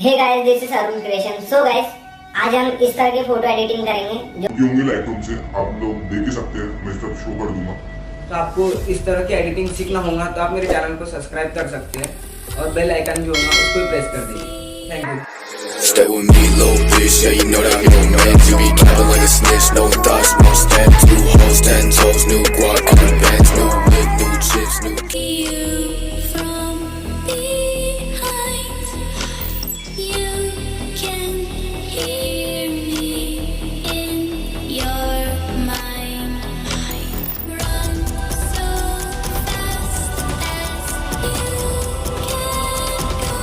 Hey guys, this is Arun creation. So guys, आज हम इस तरह के फोटो एडिटिंग करेंगे जो होंगे लाइटरूम से, आप लोग देख ही सकते हैं, मैं सब शो कर दूंगा। तो आपको इस तरह की एडिटिंग सीखना होगा तो आप मेरे चैनल को सब्सक्राइब कर सकते हैं और बेल आइकन भी होगा उसको भी प्रेस कर दीजिए। Thank you. Stay with me, little bitch, yeah, you know that I'm your man. You be capping like a snitch, no thoughts, no stamps. New hoes, 10 toes, new guac, new bands, new whip, new chips, new... You from behind, you can hear me in your mind. Run so fast as you can go.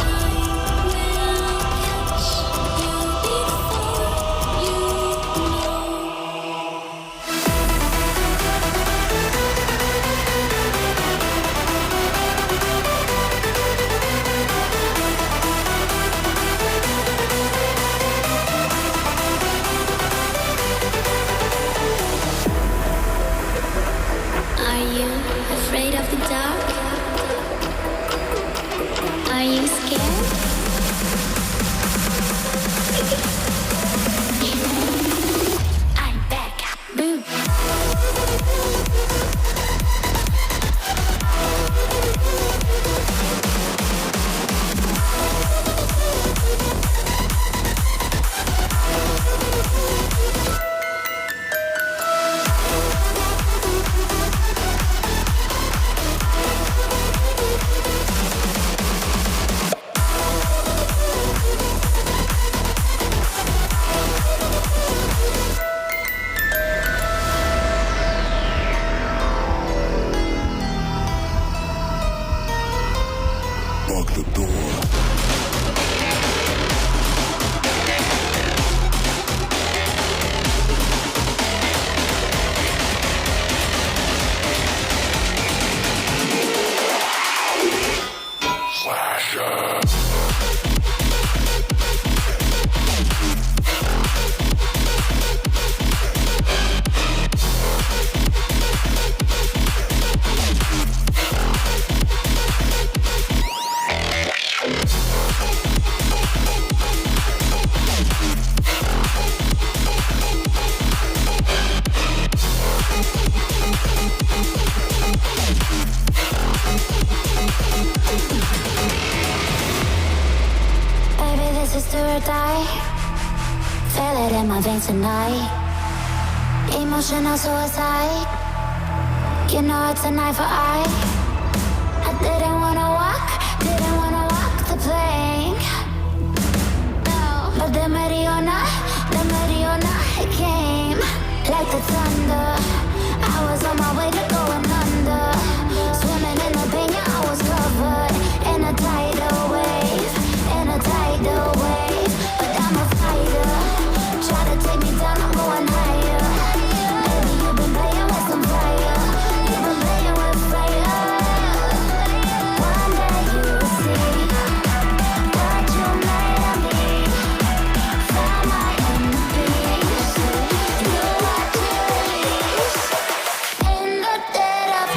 Time will catch you before you know. Are you afraid of the dark? Are you scared? I'm back. Boom. Lock the door. Baby, this is do or die. Feel it in my veins tonight. Emotional suicide. You know it's a knife for eye. I didn't wanna walk the plank. No, but the Mariona, it came like the thunder. I was on my way to going under. Swimming in the pain, yeah, I was covered in a tidal wave, in a tidal wave. But I'm a fighter. Try to take me down, I'm going higher. Baby, you've been playing with some fire. You've been playing with fire. One day you'll see what you made of me. Found my enemies. You are to release in the dead of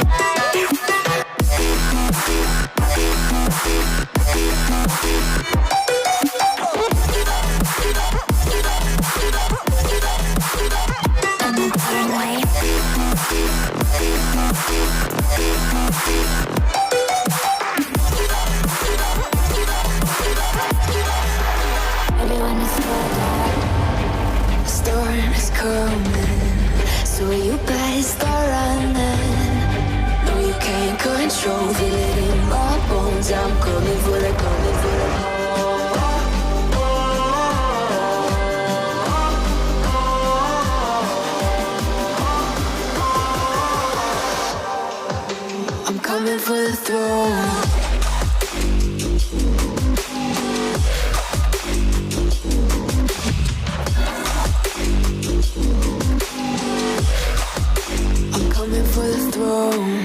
everyone is scared. The storm is coming, so you better start running. No, you can't control, feel it in my bones. I'm coming for the, coming for the. I'm coming for the throne. I'm coming for the throne.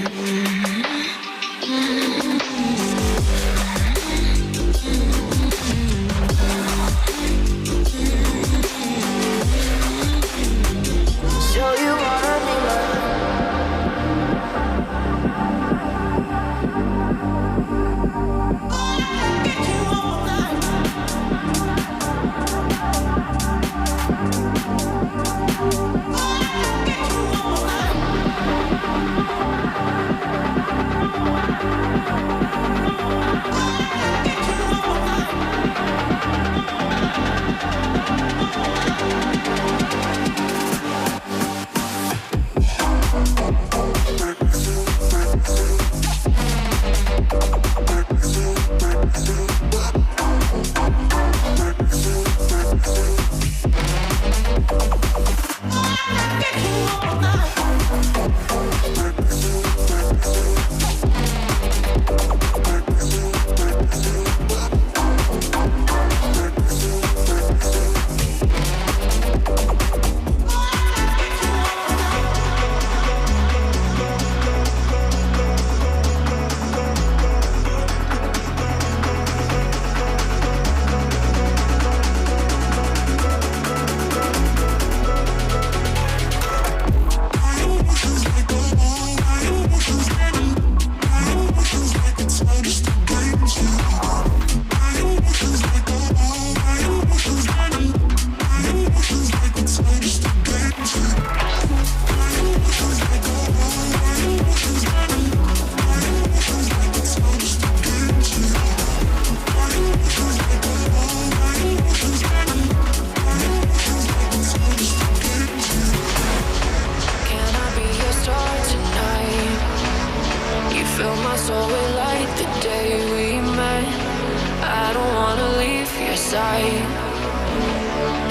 sight.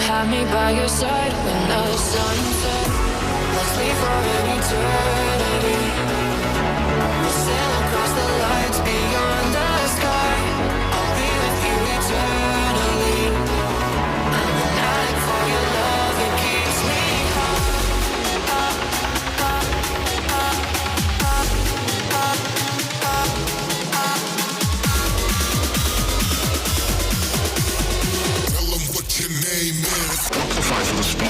Have me by your side when the sun sets. Let's leave for an eternity. We'll sail across the lights beyond the sky. I'll be with you eternally. I'm an addict for your love, it keeps me high. Tell them what your name is. Fight for the speed.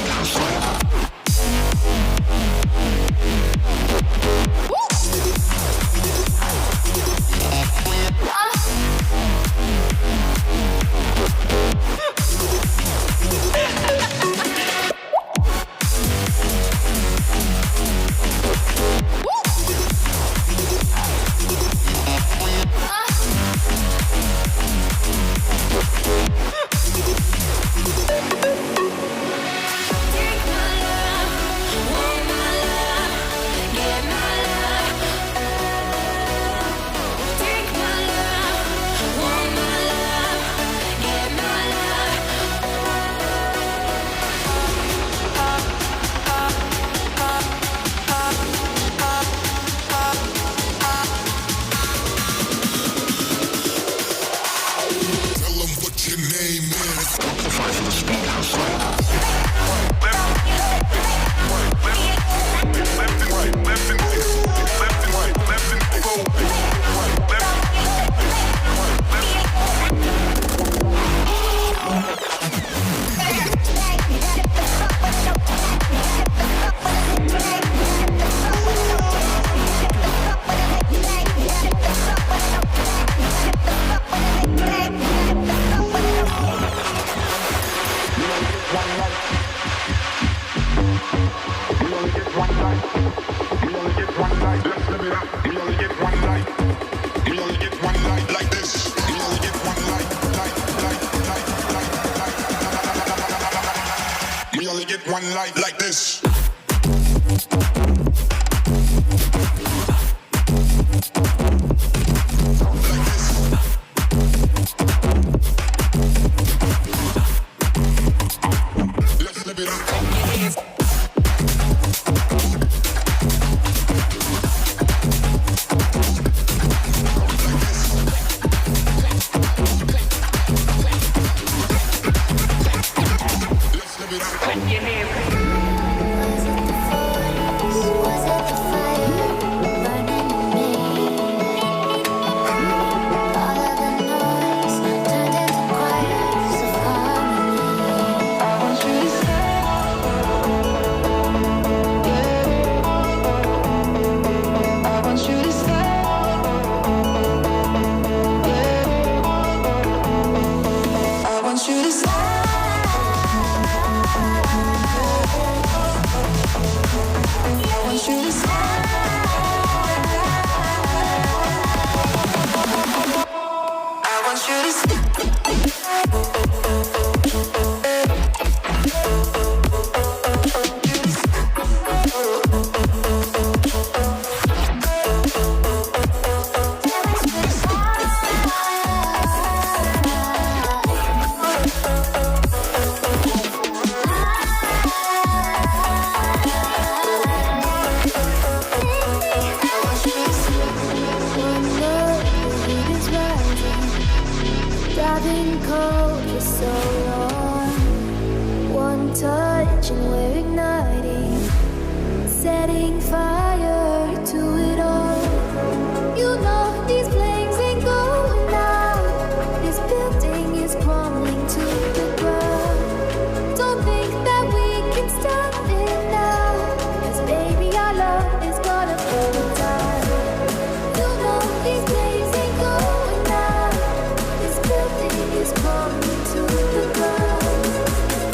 One light like this. Let's live it up.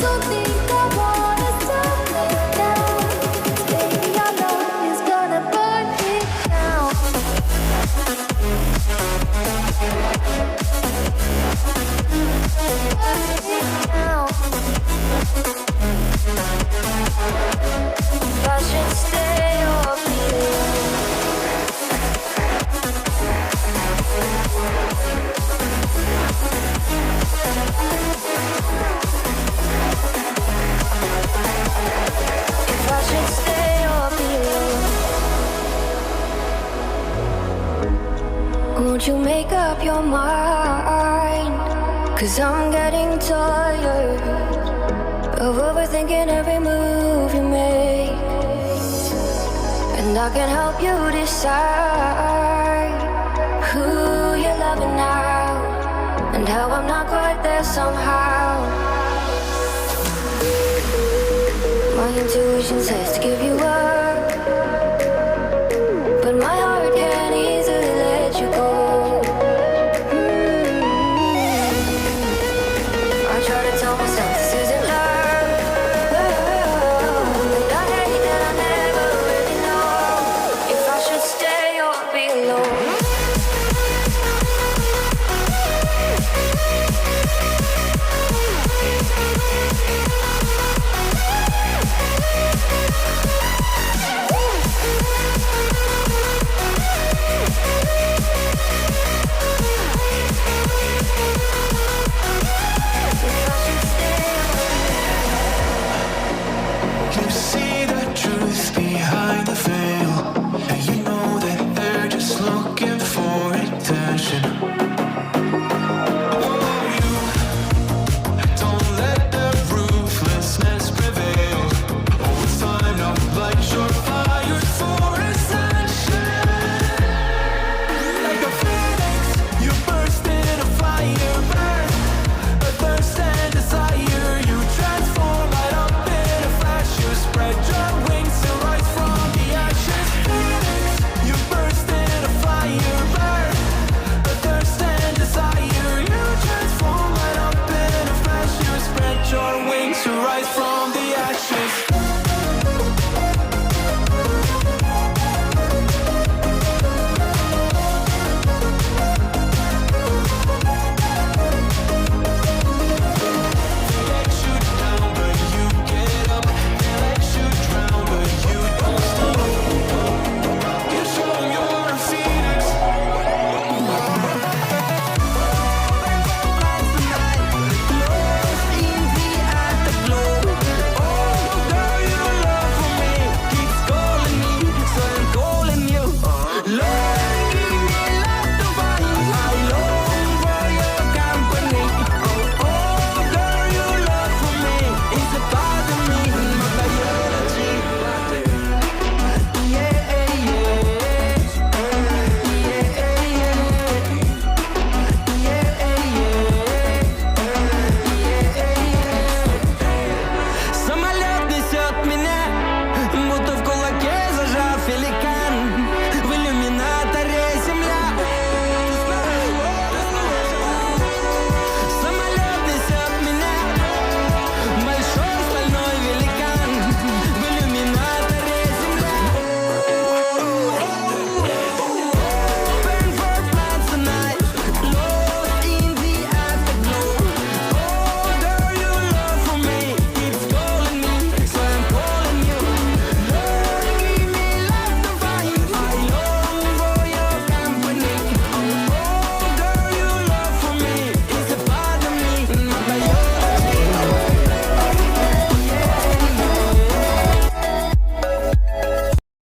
Don't think I wanna stop it now. Baby, our love is your mind, 'cause I'm getting tired of overthinking every move you make. And I can help you decide who you're loving now, and how I'm not quite there somehow. My intuition says to give you up,